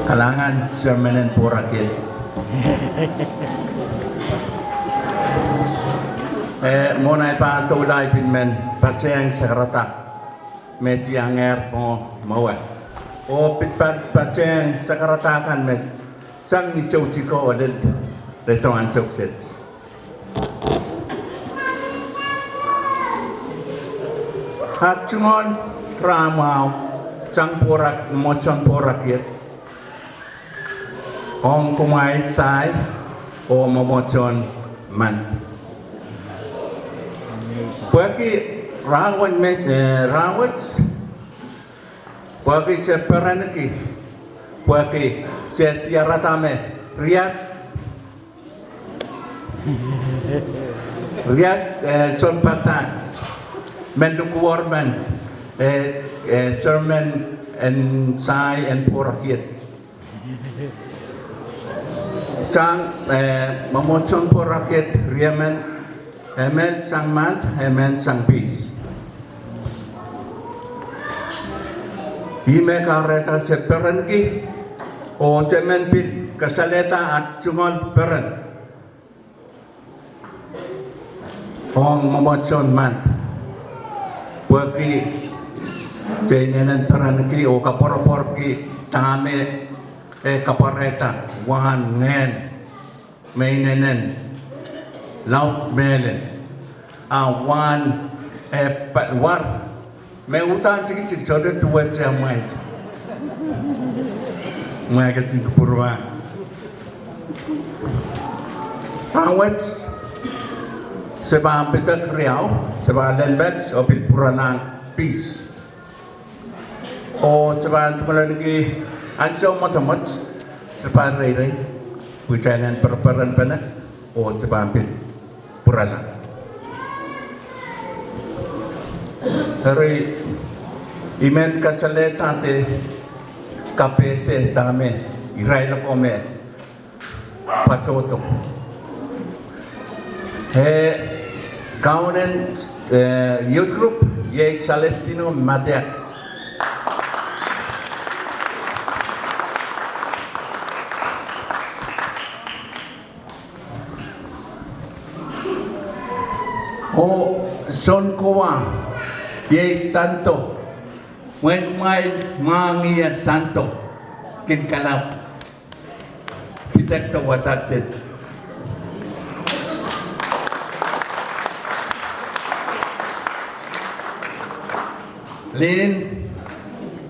Kalangan sermenen porakit. Monai pa tulay pinmen patseng sakrata medji anger po mawe. O pitpat patseng sakrata kan med sang ni chiko olet retongan sukses. Hatchungon ramau sang porak mochon porakit. Ong kumait sai o momochon man. Bagi rawat bagi seperan ki bagi setiara tame riat sonpatan mendukuorman sermon and sai and porakit sang mamochon porakit riamen Amen sang mat, amen sang peace. Ime kareta seperan ki o semen pit kasaleta at cungol peran. Ong mamochon mat. Bagi seinen peran ki o kaporopor ki tangame kapareta wahan nen mainenen laut melen awan patwar me utan cik jodoh dua jam mai ke cik purwa awet sebab betul riau sebab lenbet opit purana peace o sebab tulen lagi ansau matamat sebab rei hujanan perperan benar o sebab purana. Hari imen kasaleta te kapese dame irai na kome pachoto. Kaunen youth group ye Celestino Mateak. O son kowa ye santo when my mangi santo kin kalap pitekto wasakset lin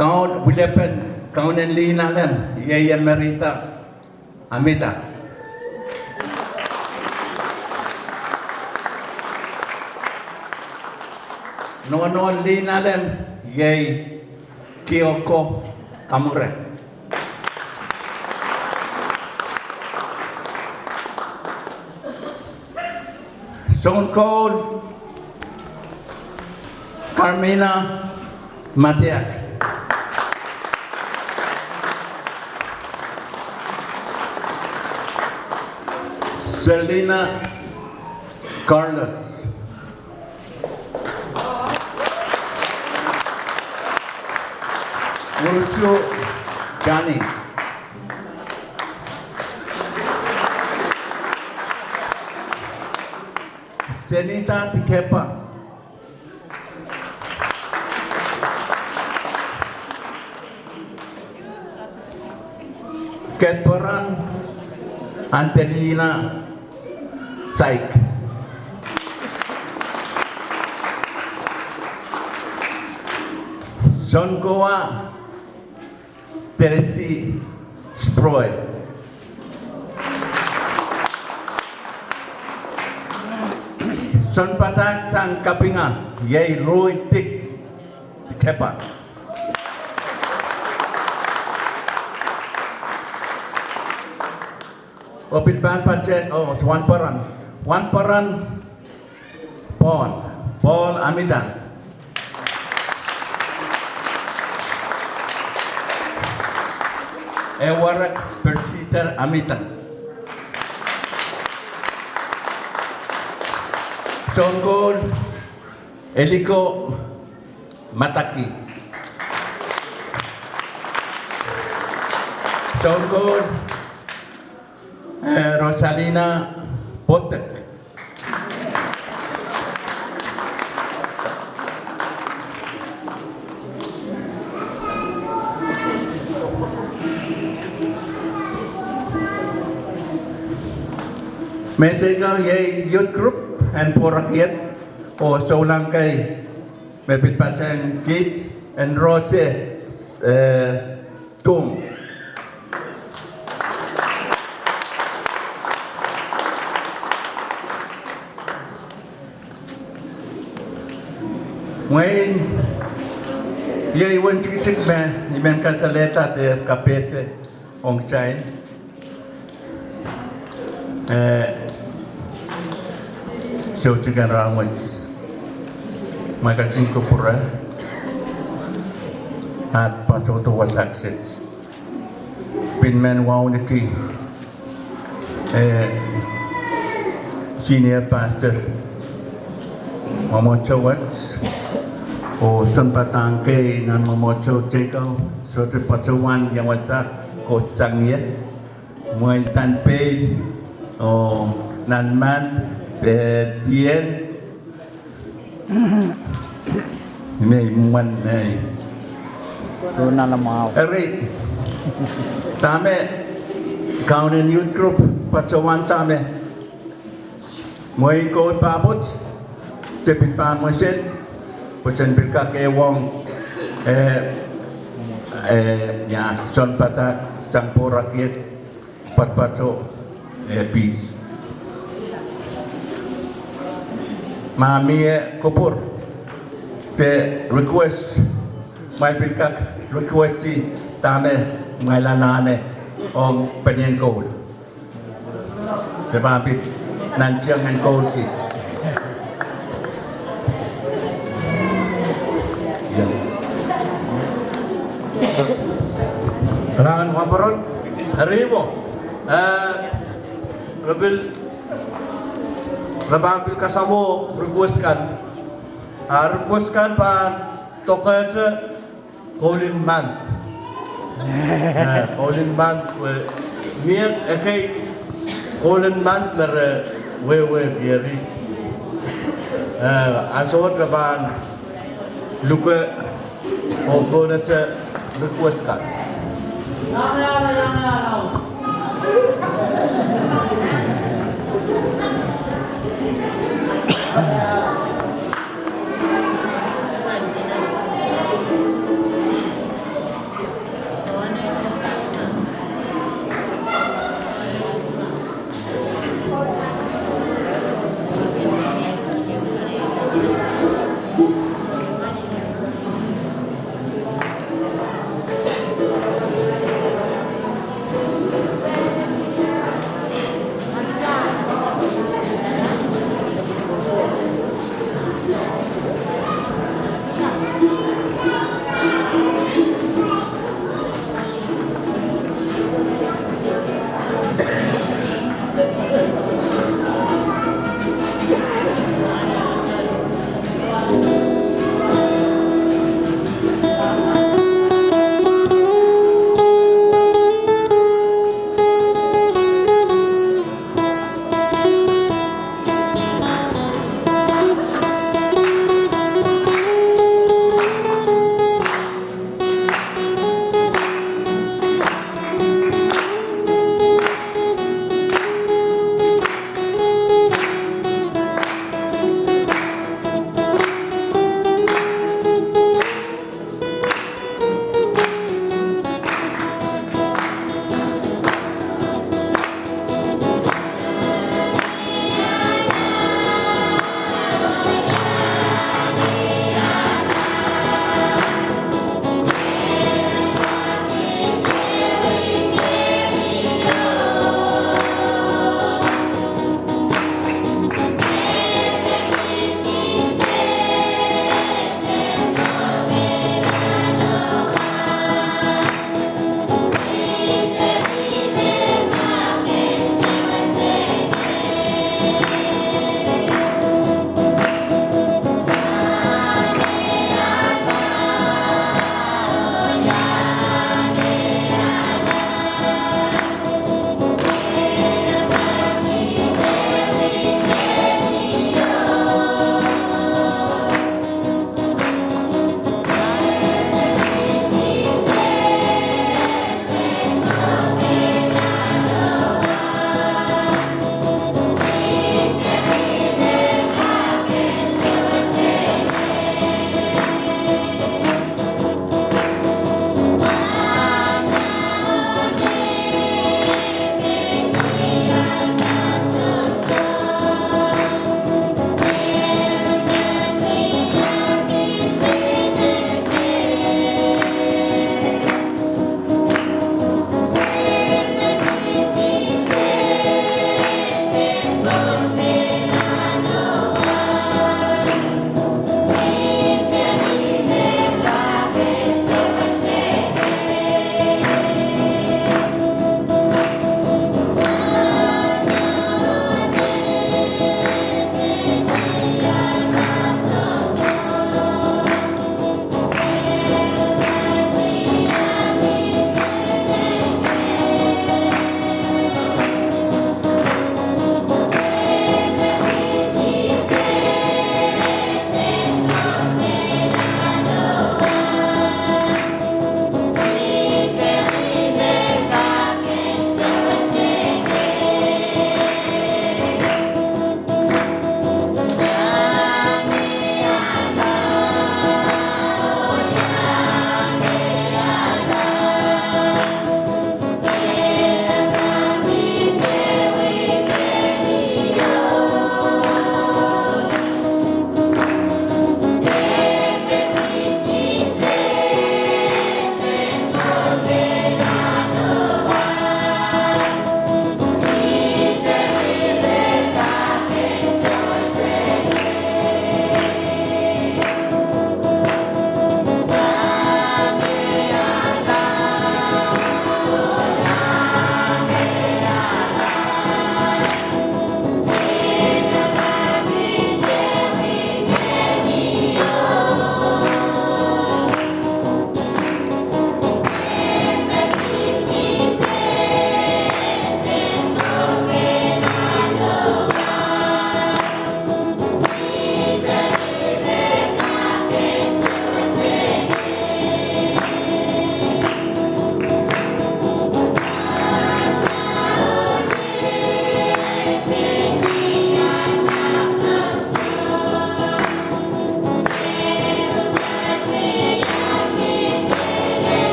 kaun bulepen kaunen linalan ye emerita amita non linalem yei Kyoko Kamure. Stone Cold Carmina Mateak. Selena Carlos. Urso Johnny. Senita Tikepa. Ketperan Antelina Saik. Sonkoa Teresi Sproy. Son patak sang kapinga yay Roy Tik Kepa. Opit ban pacet one peran Paul Amida. Ewarak Persiter Amita. Songgol Eliko Mataki. Stone Cold, Rosalina Potek. Mexico ye youth group and for rakyat o Solangkay Mepit Pachang Kids and Rose Tung. Ngayon, ye iwan chik man, imen kasaleta de kapese ong chain. So chicken rawans, magazine ko pura at patuto was access. Pinman wow niki, senior pastor, Mamocho Watts, o Sunpatang ke nan Mamocho Jeko, so to patuan yang wasa ko sangye, muay tanpe o nan man. Tien May man ay Luna Lamau. Eri Tame Kaunin Youth Group Pachawan Tame Moy ko papot Sepit pa mo set Puchan bilka ke wong ya son patak sang porakit patpato peace Mami Kopur te request mai bilkak request si tame mai lanane om penyen kol sebab nan siang ngan kol ki Kailangan kaparon, arribo. Rababil kasamo request kan pa tokat Colin Band. Colin Band miyak ekay Colin Band mer wewe biari. Asot raban luka ogo na sa request kan.